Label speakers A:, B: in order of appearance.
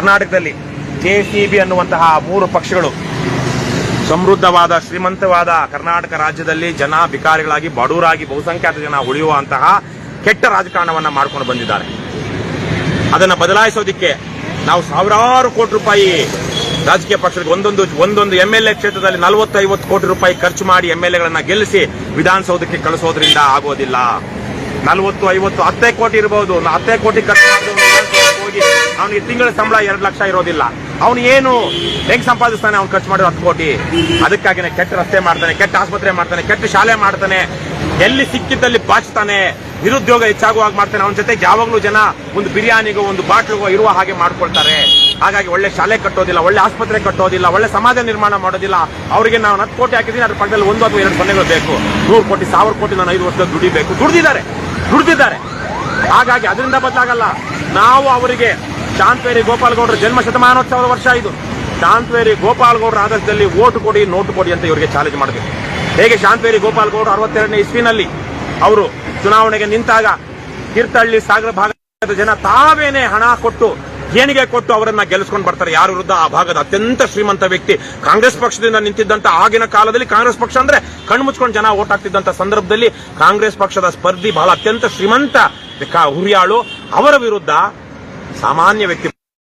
A: ಕರ್ನಾಟಕದಲ್ಲಿ ಜೆಸಿಬಿ ಅನ್ನುವಂತಹ 3 ಪಕ್ಷಗಳು ಸಮೃದ್ಧವಾದ ಶ್ರೀಮಂತವಾದ ಕರ್ನಾಟಕ ರಾಜ್ಯದಲ್ಲಿ ಜನ ಬಿಕಾರಿಗಳಾಗಿ ಬಡವರಾಗಿ ಬಹುಸಂಖ್ಯಾತ ಜನ ಉಳಿಯುವಂತಹ ಕೆಟ್ಟ ರಾಜಕಾರಣವನ್ನ ಮಾಡ್ಕೊಂಡು ಬಂದಿದ್ದಾರೆ. ಅದನ್ನ ಬದಲಾಯಿಸೋದಿಕ್ಕೆ ನಾವು ಸಾವಿರಾರು ಕೋಟಿ ರೂಪಾಯಿ ರಾಜಕೀಯ ಪಕ್ಷಗಳಿಗೆ ಒಂದೊಂದು ಎಂಎಲ್ಎ ಕ್ಷೇತ್ರದಲ್ಲಿ 40-50 ಕೋಟಿ ರೂಪಾಯಿ ಖರ್ಚು ಮಾಡಿ ಎಂಎಲ್ಎಗಳನ್ನ ಗೆಲ್ಲಿಸಿ ವಿಧಾನಸೌಧಕ್ಕೆ ಕಳಿಸೋದ್ರಿಂದ ಆಗೋದಿಲ್ಲ. 40-50 10 ಕೋಟಿ ಇರಬಹುದು, 10 ಕೋಟಿ ಖರ್ಚು ಹೋಗಿ ಅವನಿಗೆ ತಿಂಗಳ ಸಂಬಳ 2 ಲಕ್ಷ ಇರೋದಿಲ್ಲ. ಅವನು ಏನು ಹೆಂಗ್ ಸಂಪಾದಿಸ್ತಾನೆ? ಅವ್ನು ಖರ್ಚು ಮಾಡಿರೋ 10 ಕೋಟಿ. ಅದಕ್ಕಾಗಿನೇ ಕೆಟ್ಟ ರಸ್ತೆ ಮಾಡ್ತಾನೆ, ಕೆಟ್ಟ ಆಸ್ಪತ್ರೆ ಮಾಡ್ತಾನೆ, ಕೆಟ್ಟ ಶಾಲೆ ಮಾಡ್ತಾನೆ, ಎಲ್ಲಿ ಸಿಕ್ಕಿದ್ದಲ್ಲಿ ಬಾಚ್ತಾನೆ, ನಿರುದ್ಯೋಗ ಹೆಚ್ಚಾಗುವಾಗ ಮಾಡ್ತಾನೆ. ಅವನ ಜೊತೆಗೆ ಯಾವಾಗಲೂ ಜನ ಒಂದು ಬಿರಿಯಾನಿಗೋ ಒಂದು ಬಾಟ್ಲಿಗೋ ಇರುವ ಹಾಗೆ ಮಾಡ್ಕೊಳ್ತಾರೆ. ಹಾಗಾಗಿ ಒಳ್ಳೆ ಶಾಲೆ ಕಟ್ಟೋದಿಲ್ಲ, ಒಳ್ಳೆ ಆಸ್ಪತ್ರೆ ಕಟ್ಟೋದಿಲ್ಲ, ಒಳ್ಳೆ ಸಮಾಜ ನಿರ್ಮಾಣ ಮಾಡೋದಿಲ್ಲ. ಅವರಿಗೆ ನಾವು 10 ಕೋಟಿ ಹಾಕಿದ್ದೀನಿ, ಅದ್ರ ಪಕ್ಕದಲ್ಲಿ 1 ಅಥವಾ 2 ಸೊನ್ನೆಗಳು ಬೇಕು. 100 ಕೋಟಿ 1000 ಕೋಟಿ ನಾನು 5 ವರ್ಷದಲ್ಲಿ ದುಡಿಬೇಕು. ದುಡಿದಿದ್ದಾರೆ. ಹಾಗಾಗಿ ಅದರಿಂದ ಬದಲಾಗಲ್ಲ. ನಾವು ಅವರಿಗೆ ಶಾಂತವೇರಿ ಗೋಪಾಲಗೌಡರ ಜನ್ಮ ಶತಮಾನೋತ್ಸವದ ವರ್ಷ ಇದು. ಶಾಂತವೇರಿ ಗೋಪಾಲಗೌಡರ ಆದರ್ಶದಲ್ಲಿ ಓಟು ಕೊಡಿ ನೋಟು ಕೊಡಿ ಅಂತ ಇವರಿಗೆ ಚಾಲೆಂಜ್ ಮಾಡಬೇಕು. ಹೇಗೆ ಶಾಂತವೇರಿ ಗೋಪಾಲಗೌಡರು 62ನೇ ಇಸ್ವಿನಲ್ಲಿ ಅವರು ಚುನಾವಣೆಗೆ ನಿಂತಾಗ ತೀರ್ಥಹಳ್ಳಿ ಸಾಗರ ಭಾಗದ ಜನ ತಾವೇನೆ ಹಣ ಕೊಟ್ಟು ದೇಣಿಗೆ ಕೊಟ್ಟು ಅವರನ್ನ ಗೆಲ್ಲಿಸ್ಕೊಂಡು ಬರ್ತಾರೆ. ಯಾರ ವಿರುದ್ಧ? ಆ ಭಾಗದ ಅತ್ಯಂತ ಶ್ರೀಮಂತ ವ್ಯಕ್ತಿ, ಕಾಂಗ್ರೆಸ್ ಪಕ್ಷದಿಂದ ನಿಂತಿದ್ದಂತ ಆಗಿನ ಕಾಲದಲ್ಲಿ ಕಾಂಗ್ರೆಸ್ ಪಕ್ಷ ಅಂದ್ರೆ ಕಣ್ಣು ಮುಚ್ಕೊಂಡು ಜನ ಓಟ್ ಹಾಕ್ತಿದ್ದಂತ ಸಂದರ್ಭದಲ್ಲಿ ಕಾಂಗ್ರೆಸ್ ಪಕ್ಷದ ಸ್ಪರ್ಧಿ ಬಹಳ ಅತ್ಯಂತ ಶ್ರೀಮಂತ ಹುರಿಯಾಳು, ಅವರ ವಿರುದ್ಧ ಸಾಮಾನ್ಯ ವ್ಯಕ್ತಿ